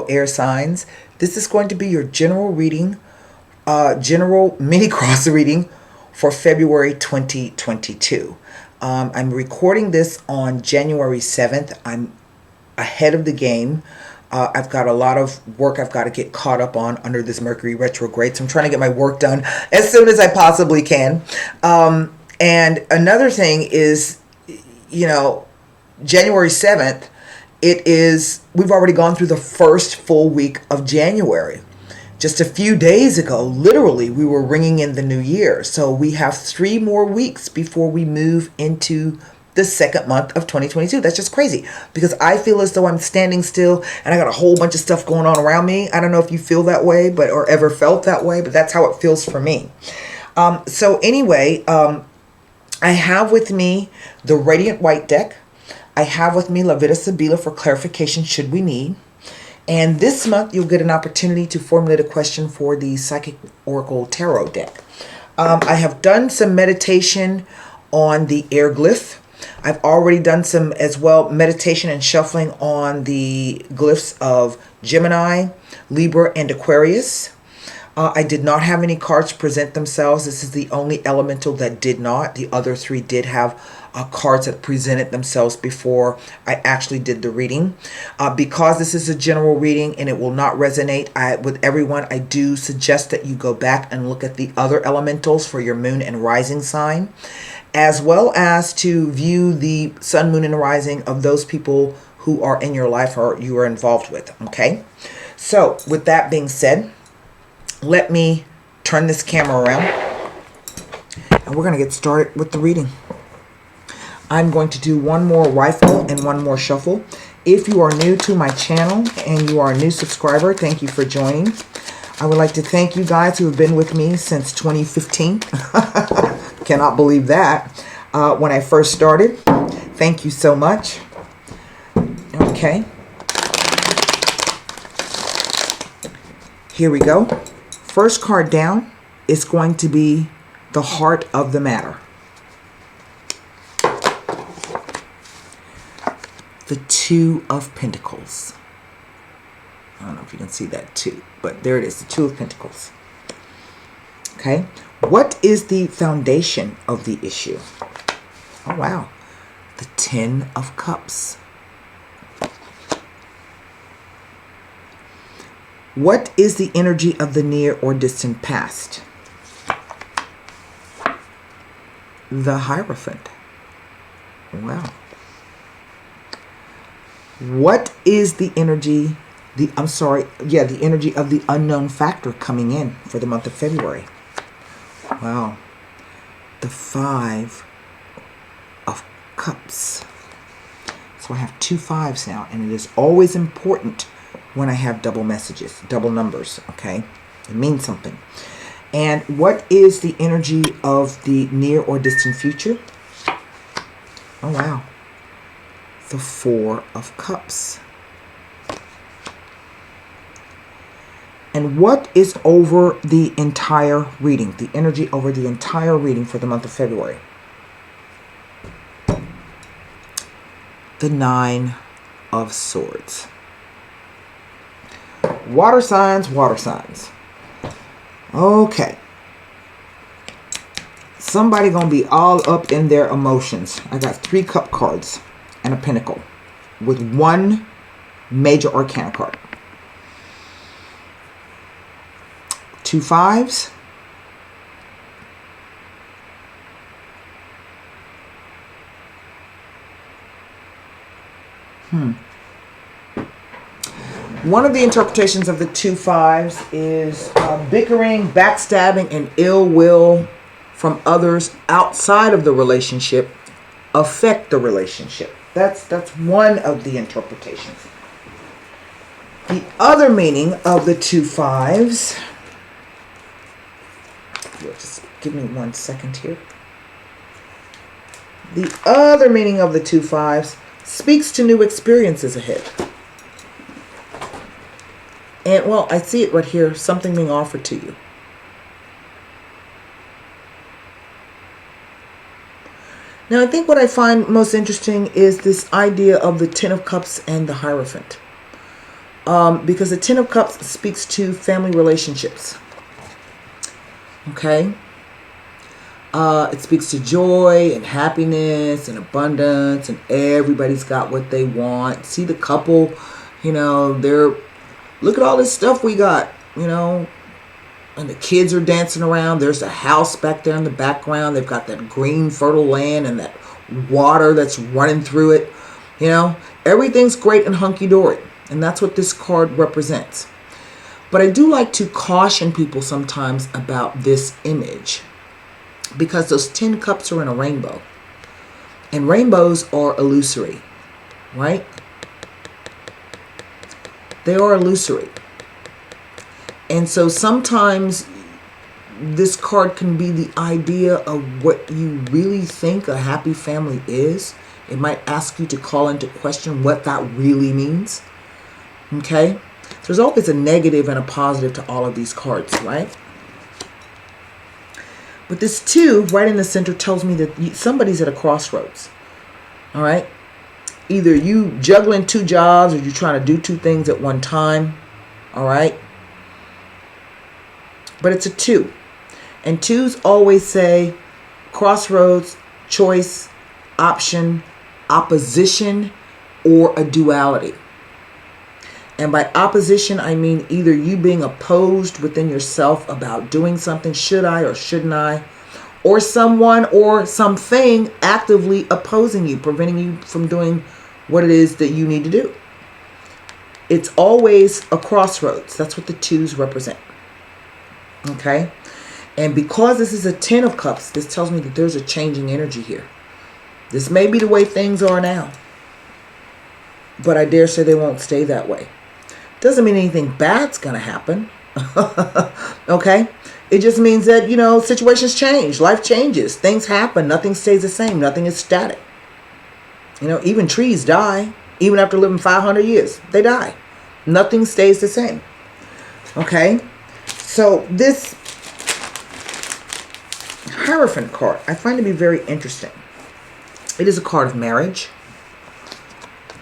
air signs. This is going to be your general reading, general mini cross reading for February 2022. I'm recording this on January 7th. I'm ahead of the game. I've got a lot of work I've got to get caught up on under this Mercury retrograde. So I'm trying to get my work done as soon as I possibly can. And another thing is, January 7th, we've already gone through the first full week of January. Just a few days ago, literally, we were ringing in the new year. So we have 3 more weeks before we move into the second month of 2022. That's just crazy because I feel as though I'm standing still and I got a whole bunch of stuff going on around me. I don't know if you feel that way, or ever felt that way, but that's how it feels for me. So anyway, I have with me the Radiant White deck. I have with me La Vida Sibila for clarification should we need. And this month you'll get an opportunity to formulate a question for the Psychic Oracle Tarot deck. I have done some meditation on the air glyph. I've already done some as well meditation and shuffling on the glyphs of Gemini, Libra, and Aquarius. I did not have any cards present themselves. This is the only elemental that did not. The other 3 did have cards that presented themselves before I actually did the reading. Because this is a general reading and it will not resonate with everyone, I do suggest that you go back and look at the other elementals for your moon and rising sign, as well as to view the sun, moon, and rising of those people who are in your life or you are involved with. Okay? So with that being said, let me turn this camera around and we're going to get started with the reading. I'm going to do one more rifle and one more shuffle. If you are new to my channel and you are a new subscriber, thank you for joining. I would like to thank you guys who have been with me since 2015. Cannot believe that. When I first started. Thank you so much. Okay. Here we go. First card down is going to be the heart of the matter. The 2 of Pentacles. I don't know if you can see that 2, but there it is, the 2 of Pentacles. Okay. What is the foundation of the issue? Oh, wow. The 10 of Cups. What is the energy of the near or distant past? The Hierophant. Wow. What is the energy, the energy of the unknown factor coming in for the month of February? Wow. The 5 of Cups. So I have 2 5s now, and it is always important when I have double messages, double numbers, okay? It means something. And what is the energy of the near or distant future? Oh, wow. The 4 of Cups. And what is over the entire reading? The energy over the entire reading for the month of February? The 9 of Swords. Water signs, water signs. Okay. Somebody gonna be all up in their emotions. I got 3 cup cards and a pentacle with 1 major arcana card. 2 5s. One of the interpretations of the 2 5s is bickering, backstabbing, and ill will from others outside of the relationship affect the relationship. That's one of the interpretations. The other meaning of the 2 5s, just give me 1 second here. The other meaning of the 2 5s speaks to new experiences ahead. And, well, I see it right here. Something being offered to you. Now, I think what I find most interesting is this idea of the 10 of Cups and the Hierophant. Because the Ten of Cups speaks to family relationships. Okay? It speaks to joy and happiness and abundance, and everybody's got what they want. See the couple, look at all this stuff we got, and the kids are dancing around. There's a house back there in the background. They've got that green fertile land and that water that's running through it. Everything's great and hunky-dory. And that's what this card represents. But I do like to caution people sometimes about this image, because those 10 cups are in a rainbow. And rainbows are illusory, right? They are illusory. And so sometimes this card can be the idea of what you really think a happy family is. It might ask you to call into question what that really means. Okay? There's always a negative and a positive to all of these cards, right? But this 2 right in the center tells me that somebody's at a crossroads. All right? Either you juggling 2 jobs, or you're trying to do 2 things at one time. All right? But it's a 2. And 2s always say crossroads, choice, option, opposition, or a duality. And by opposition, I mean either you being opposed within yourself about doing something, should I or shouldn't I, or someone or something actively opposing you, preventing you from doing what it is that you need to do. It's always a crossroads. That's what the 2s represent. Okay? And because this is a 10 of cups, this tells me that there's a changing energy here. This may be the way things are now, but I dare say they won't stay that way. Doesn't mean anything bad's going to happen. Okay? It just means that, situations change. Life changes. Things happen. Nothing stays the same. Nothing is static. Even trees die. Even after living 500 years, they die. Nothing stays the same. Okay? So this Hierophant card, I find to be very interesting. It is a card of marriage.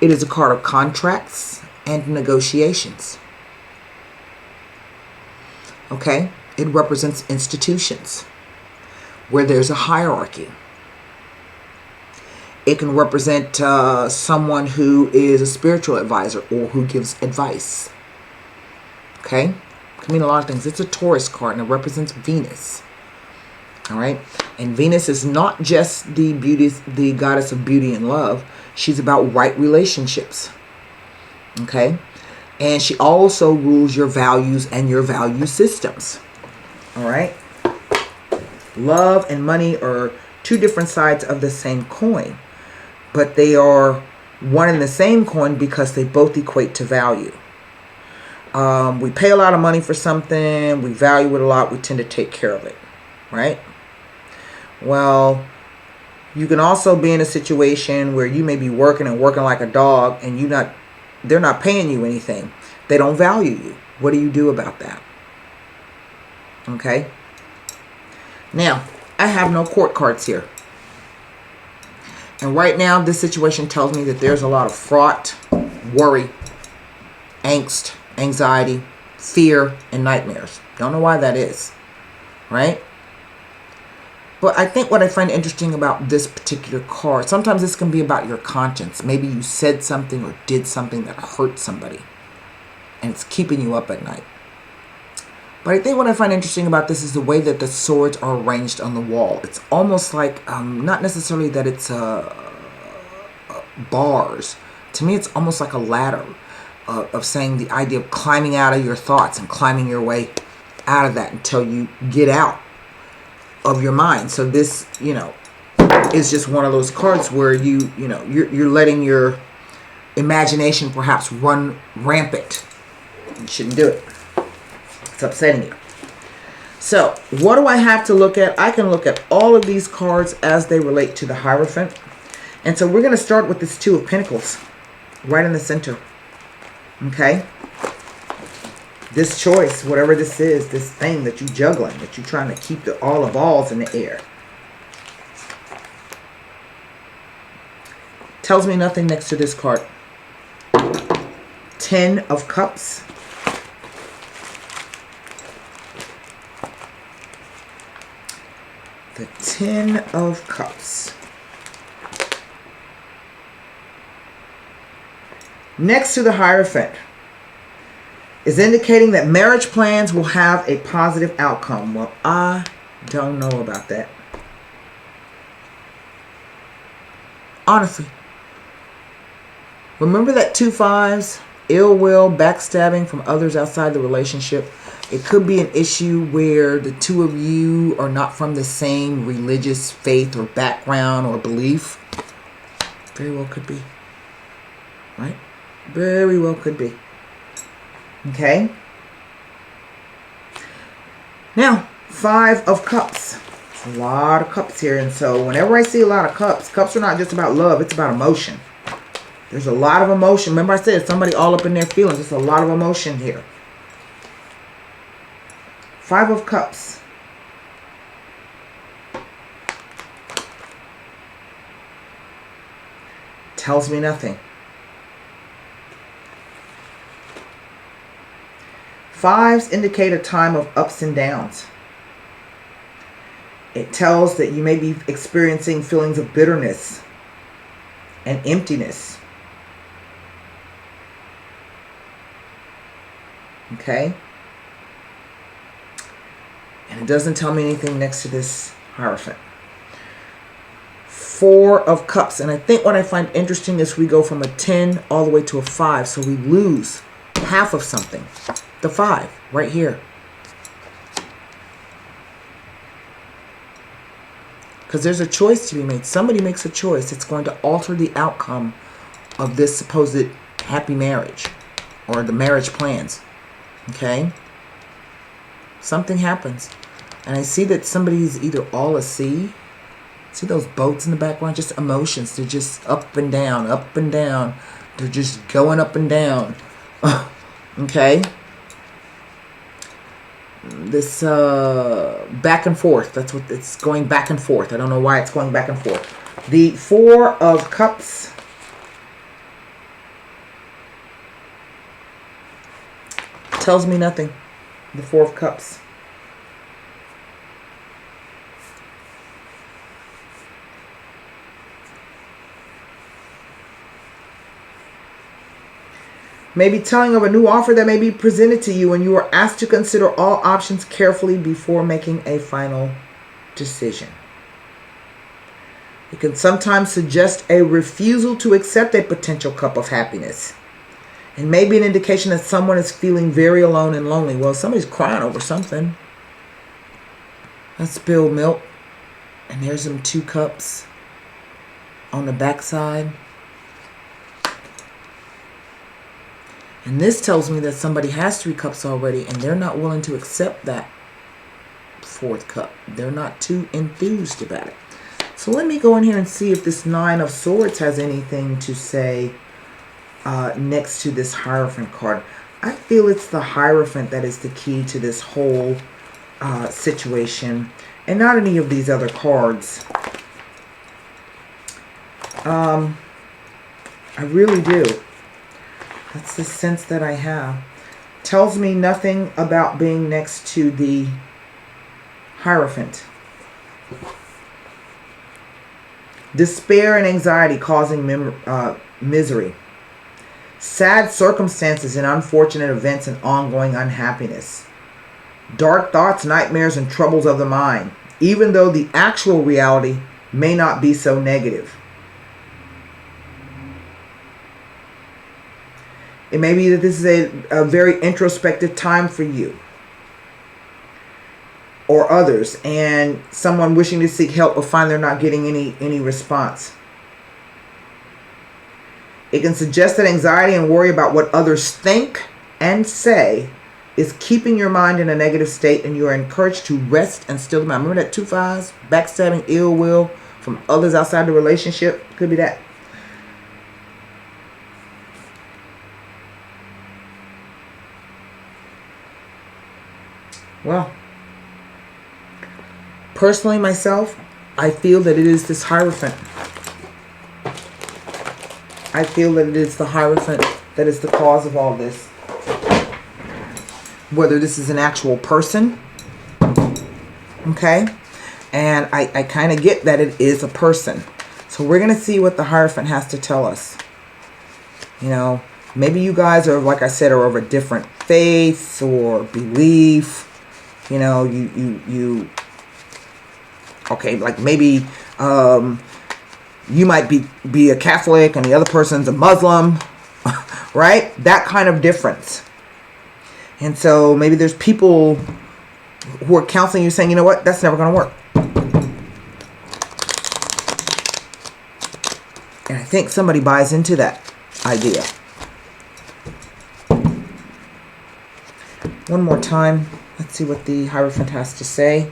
It is a card of contracts and negotiations. Okay? It represents institutions where there's a hierarchy. It can represent someone who is a spiritual advisor or who gives advice. Okay? It can mean a lot of things. It's a Taurus card and it represents Venus. All right? And Venus is not just the goddess of beauty and love. She's about right relationships. Okay? And she also rules your values and your value systems. All right? Love and money are 2 different sides of the same coin. But they are one and the same coin because they both equate to value. We pay a lot of money for something. We value it a lot. We tend to take care of it. Right? Well, you can also be in a situation where you may be working like a dog and they're not paying you anything. They don't value you. What do you do about that? Okay? Now, I have no court cards here. And right now, this situation tells me that there's a lot of fraught, worry, angst, anxiety, fear, and nightmares. Don't know why that is. Right? But I think what I find interesting about this particular card, sometimes this can be about your conscience. Maybe you said something or did something that hurt somebody. And it's keeping you up at night. But I think what I find interesting about this is the way that the swords are arranged on the wall. It's almost like, not necessarily that it's bars. To me, it's almost like a ladder of saying the idea of climbing out of your thoughts and climbing your way out of that until you get out of your mind. So this, is just one of those cards where you're letting your imagination perhaps run rampant. You shouldn't do it. It's upsetting you. So, what do I have to look at? I can look at all of these cards as they relate to the Hierophant. And so we're going to start with this 2 of Pentacles right in the center. Okay? This choice, whatever this is, this thing that you're juggling, that you're trying to keep all the balls in the air. Tells me nothing next to this card. Ten of Cups. The Ten of Cups. Next to the Hierophant is indicating that marriage plans will have a positive outcome. Well, I don't know about that. Honestly. Remember that 2 5s? Ill will, backstabbing from others outside the relationship. It could be an issue where the two of you are not from the same religious faith or background or belief. Very well could be. Right? Very well could be. Okay? Now, 5 of Cups. It's a lot of cups here. And so whenever I see a lot of cups, cups are not just about love. It's about emotion. There's a lot of emotion. Remember I said somebody all up in their feelings. There's a lot of emotion here. 5 of Cups. Tells me nothing. 5s indicate a time of ups and downs. It tells that you may be experiencing feelings of bitterness and emptiness. Okay? And it doesn't tell me anything next to this Hierophant. 4 of Cups. And I think what I find interesting is we go from a 10 all the way to a 5. So we lose half of something. The 5 right here. Because there's a choice to be made. Somebody makes a choice. It's going to alter the outcome of this supposed happy marriage or the marriage plans. Okay? Something happens. And I see that somebody's either all a sea. See those boats in the background? Just emotions. They're just up and down, up and down. They're just going up and down. Okay? This back and forth. That's what it's going back and forth. I don't know why it's going back and forth. The 4 of Cups. Tells me nothing. The 4 of Cups. Maybe telling of a new offer that may be presented to you, and you are asked to consider all options carefully before making a final decision. It can sometimes suggest a refusal to accept a potential cup of happiness. It may be an indication that someone is feeling very alone and lonely. Well, somebody's crying over something. Let's spill milk. And there's them 2 cups on the backside. And this tells me that somebody has 3 cups already and they're not willing to accept that 4th cup. They're not too enthused about it. So let me go in here and see if this 9 of Swords has anything to say next to this Hierophant card. I feel it's the Hierophant that is the key to this whole situation and not any of these other cards. I really do. That's the sense that I have. Tells me nothing about being next to the Hierophant. Despair and anxiety causing misery. Sad circumstances and unfortunate events and ongoing unhappiness. Dark thoughts, nightmares, and troubles of the mind, even though the actual reality may not be so negative. It may be that this is a very introspective time for you or others, and someone wishing to seek help will find they're not getting any response. It can suggest that anxiety and worry about what others think and say is keeping your mind in a negative state, and you are encouraged to rest and still the mind. Remember that 2 5s? Backstabbing, ill will from others outside the relationship? Could be that. Well, personally myself, I feel that it is this Hierophant. I feel that it is the Hierophant that is the cause of all this. Whether this is an actual person. Okay. And I kind of get that it is a person. So we're going to see what the Hierophant has to tell us. You know, maybe you guys are, like I said, are of a different faith or belief. You know, you okay, like maybe you might be a Catholic and the other person's a Muslim, right? That kind of difference. And so maybe there's people who are counseling you saying, you know what, that's never going to work. And I think somebody buys into that idea. One more time. Let's see what the Hierophant has to say.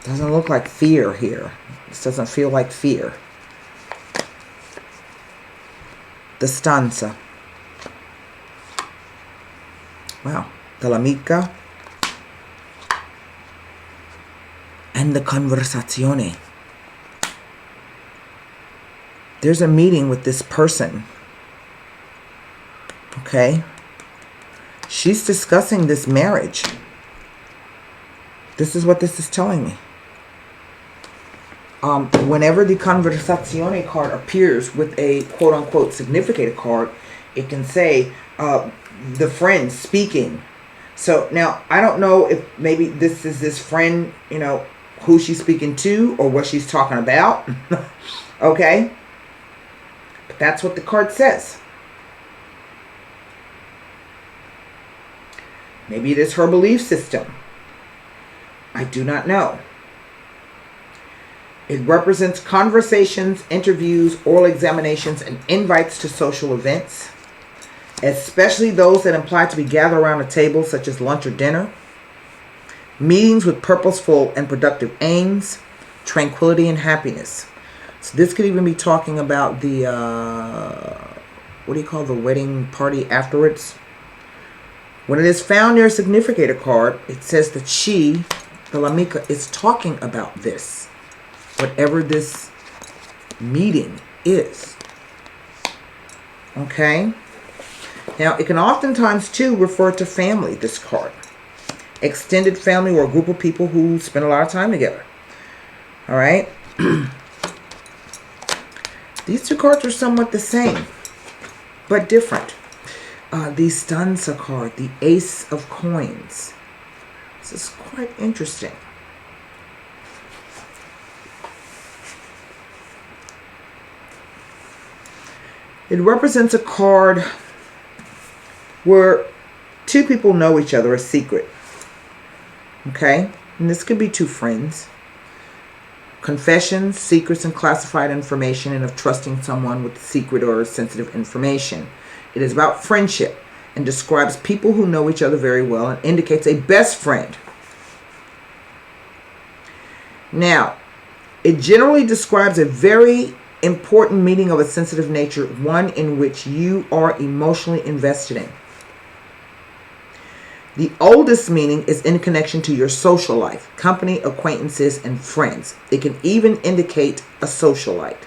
Doesn't look like fear here. This doesn't feel like fear. The stanza. Wow. The l'amica. And the conversazione. There's a meeting with this person. Okay. She's discussing this marriage. This is what this is telling me. Whenever the conversazione card appears with a quote-unquote significant card, it can say the friend speaking. So now, I don't know if maybe this is this friend, you know, who she's speaking to or what she's talking about. Okay? But that's what the card says. Maybe it is her belief system. I do not know. It represents conversations, interviews, oral examinations, and invites to social events, especially those that imply to be gathered around a table, such as lunch or dinner, meetings with purposeful and productive aims, tranquility and happiness. So this could even be talking about the, what do you call the wedding party afterwards? When it is found near a significator card, it says that she, the l'amica, is talking about this. Whatever this meeting is. Okay? Now, it can oftentimes, too, refer to family, this card. Extended family or a group of people who spend a lot of time together. All right? These two cards are somewhat the same, but different. The stanza card, the Ace of Coins. This is quite interesting. It represents a card where two people know each other, a secret. Okay? And this could be two friends. Confessions, secrets, and classified information, and of trusting someone with secret or sensitive information. It is about friendship and describes people who know each other very well and indicates a best friend. Now, it generally describes a very important meeting of a sensitive nature, one in which you are emotionally invested in. The oldest meaning is in connection to your social life, company, acquaintances, and friends. It can even indicate a socialite.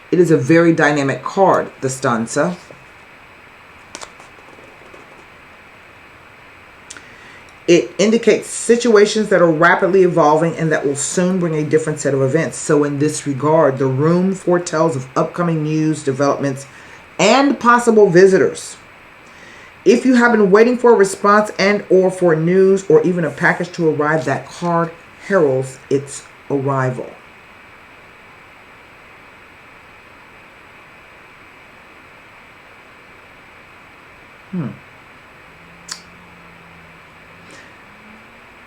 It is a very dynamic card, the stanza. It indicates situations that are rapidly evolving and that will soon bring a different set of events. So in this regard, the room foretells of upcoming news, developments, and possible visitors. If you have been waiting for a response and or for news or even a package to arrive, that card heralds its arrival.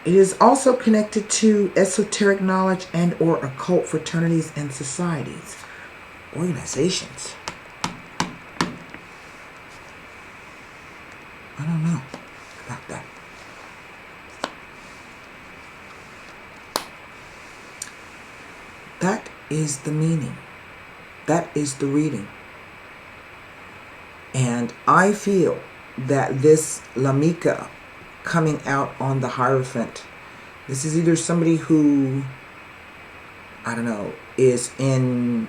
It is also connected to esoteric knowledge and or occult fraternities and societies, organizations. I don't know about that. That is the meaning. That is the reading. And I feel that this l'amica coming out on the Hierophant, this is either somebody who, I don't know, is in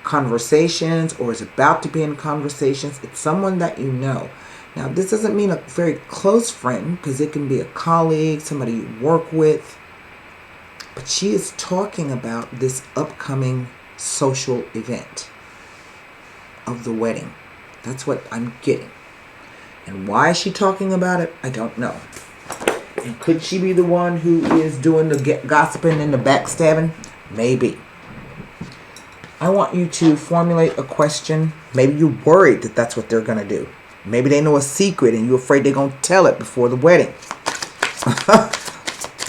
conversations or is about to be in conversations. It's someone that you know. Now, this doesn't mean a very close friend, because it can be a colleague, somebody you work with. But she is talking about this upcoming social event of the wedding. That's what I'm getting. And why is she talking about it? I don't know. And could she be the one who is doing the gossiping and the backstabbing? Maybe. I want you to formulate a question. Maybe you're worried that that's what they're going to do. Maybe they know a secret and you're afraid they're going to tell it before the wedding.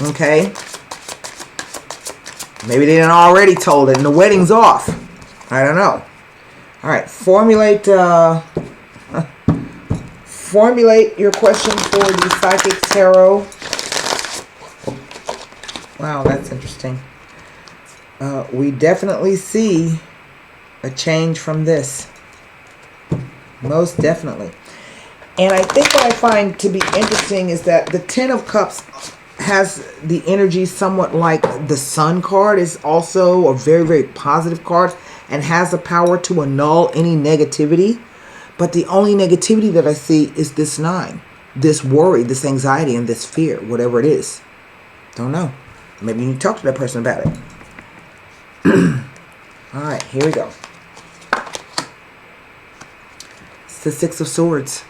Okay? Maybe they done already told it and the wedding's off. I don't know. All right. Formulate your question for the Psychic Tarot. Wow, that's interesting. We definitely see a change from this. Most definitely. And I think what I find to be interesting is that the Ten of Cups has the energy somewhat like the Sun card, is also a very, very positive card and has the power to annul any negativity. But the only negativity that I see is this 9. This worry, this anxiety, and this fear, whatever it is. Don't know. Maybe you need to talk to that person about it. All right, here we go. It's the Six of Swords.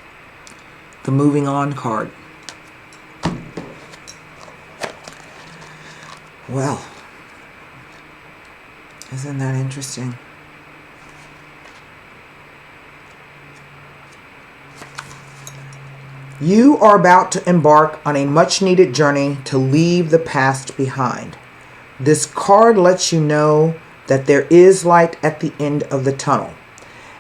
The moving on card. Well, isn't that interesting? You are about to embark on a much-needed journey to leave the past behind. This card lets you know that there is light at the end of the tunnel,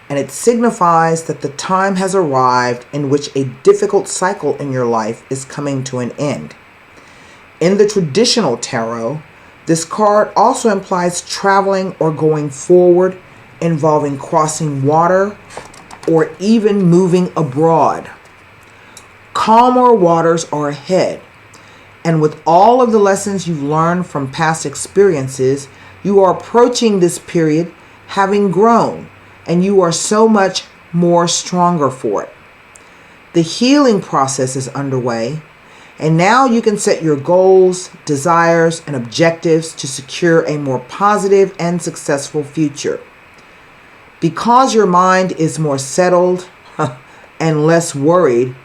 and it signifies that the time has arrived in which a difficult cycle in your life is coming to an end. In the traditional tarot, this card also implies traveling or going forward, involving crossing water or even moving abroad. Calmer waters are ahead, and with all of the lessons you've learned from past experiences, you are approaching this period having grown, and you are so much more stronger for it. The healing process is underway, and now you can set your goals, desires, and objectives to secure a more positive and successful future. Because your mind is more settled and less worried,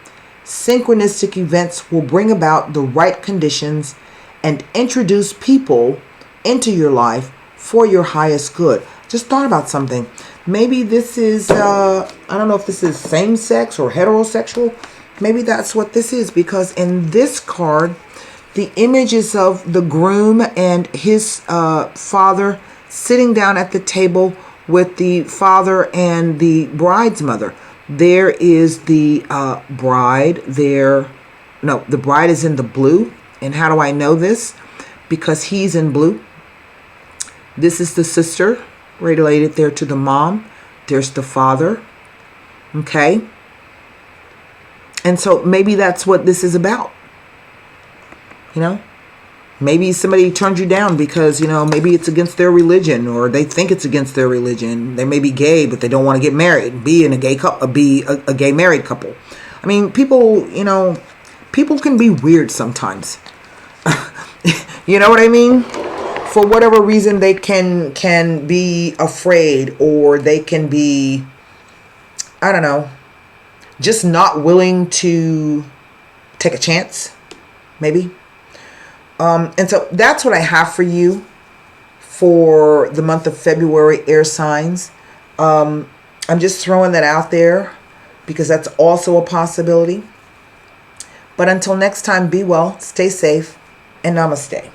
synchronistic events will bring about the right conditions and introduce people into your life for your highest good. Just thought about something. Maybe this is, I don't know if this is same-sex or heterosexual. Maybe that's what this is, because in this card, the image is of the groom and his father sitting down at the table with the father and the bride's mother. There is the bride there. No, the bride is in the blue. And how do I know this? Because he's in blue. This is the sister related there to the mom. There's the father. Okay. And so maybe that's what this is about. You know, maybe somebody turned you down because, you know, maybe it's against their religion, or they think it's against their religion. They may be gay, but they don't want to get married, be in a gay couple, be a gay married couple. I mean, people, you know, people can be weird sometimes. You know what I mean? For whatever reason, they can be afraid, or they can be, I don't know, just not willing to take a chance, maybe. And so that's what I have for you for the month of February, air signs. I'm just throwing that out there because that's also a possibility. But until next time, be well, stay safe, and namaste.